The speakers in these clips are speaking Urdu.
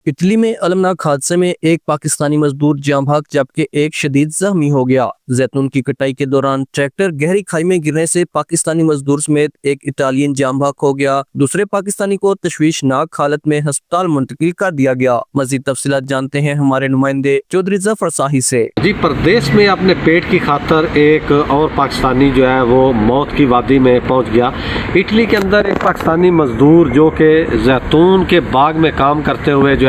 اٹلی میں المناک حادثے میں ایک پاکستانی مزدور جاں بحق جبکہ ایک شدید زخمی ہو گیا۔ زیتون کی کٹائی کے دوران ٹریکٹر گہری کھائی میں گرنے سے پاکستانی مزدور سمیت ایک اٹالین جاں بحق ہو گیا۔ دوسرے پاکستانی کو تشویشناک حالت میں ہسپتال منتقل کر دیا گیا۔ مزید تفصیلات جانتے ہیں ہمارے نمائندے چودھری ظفر صاحی سے۔ پردیس میں اپنے پیٹ کی خاطر ایک اور پاکستانی جو ہے وہ موت کی وادی میں پہنچ گیا۔ اٹلی کے اندر ایک پاکستانی مزدور جو کہ زیتون کے باغ میں کام کرتے ہوئے جو ہے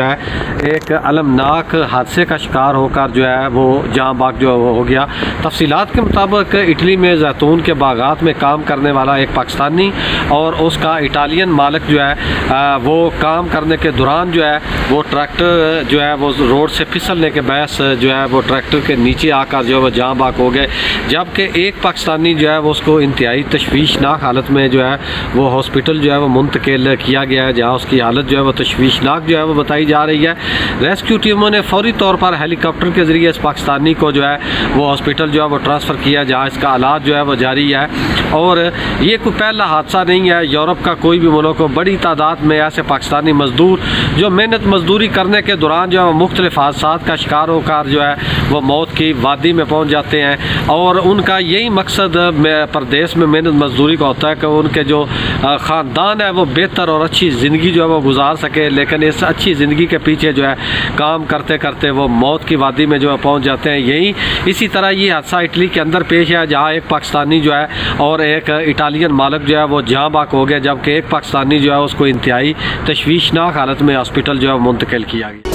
ایک المناک حادثے کا شکار ہو کر جو ہے وہ جاں بحق جو ہو گیا۔ تفصیلات کے مطابق اٹلی میں زیتون کے باغات میں کام کرنے والا ایک پاکستانی اور اس کا اٹالین مالک جو ہے وہ کام کرنے کے دوران جو ہے وہ ٹریکٹر جو ہے وہ روڈ سے پھسلنے کے باعث جو ہے وہ ٹریکٹر کے نیچے آ کر جو ہے وہ جاں بحق ہو گئے، جبکہ ایک پاکستانی جو ہے وہ اس کو انتہائی تشویشناک حالت میں جو ہے وہ ہاسپٹل جو ہے وہ منتقل کیا گیا ہے، جہاں اس کی حالت جو ہے وہ تشویشناک جو ہے وہ بتائی جا رہی ہے۔ ریسکیو ٹیموں نے فوری طور پر ہیلی کاپٹر کے ذریعے اس پاکستانی کو جو ہے وہ ہاسپٹل جو ہے وہ ٹرانسفر کیا، جہاں اس کا علاج جو ہے وہ جاری ہے۔ اور یہ کوئی پہلا حادثہ نہیں ہے، یورپ کا کوئی بھی ملک ہو، بڑی تعداد میں ایسے پاکستانی مزدور جو محنت مزدوری کرنے کے دوران جو ہے مختلف حادثات کا شکار ہو کر جو ہے وہ موت کی وادی میں پہنچ جاتے ہیں، اور ان کا یہی مقصد پردیس میں محنت مزدوری کا ہوتا ہے کہ ان کے جو خاندان ہے وہ بہتر اور اچھی زندگی جو ہے وہ گزار سکے، لیکن اس اچھی زندگی کے پیچھے جو ہے کام کرتے کرتے وہ موت کی وادی میں جو ہے پہنچ جاتے ہیں۔ اسی طرح یہ حادثہ اٹلی کے اندر پیش ہے، جہاں ایک پاکستانی جو ہے اور ایک اٹالین مالک جو ہے وہ جاں بحق ہو گئے، جبکہ ایک پاکستانی جو ہے اس کو انتہائی تشویشناک حالت میں ہاسپٹل جو ہے منتقل کیا گیا۔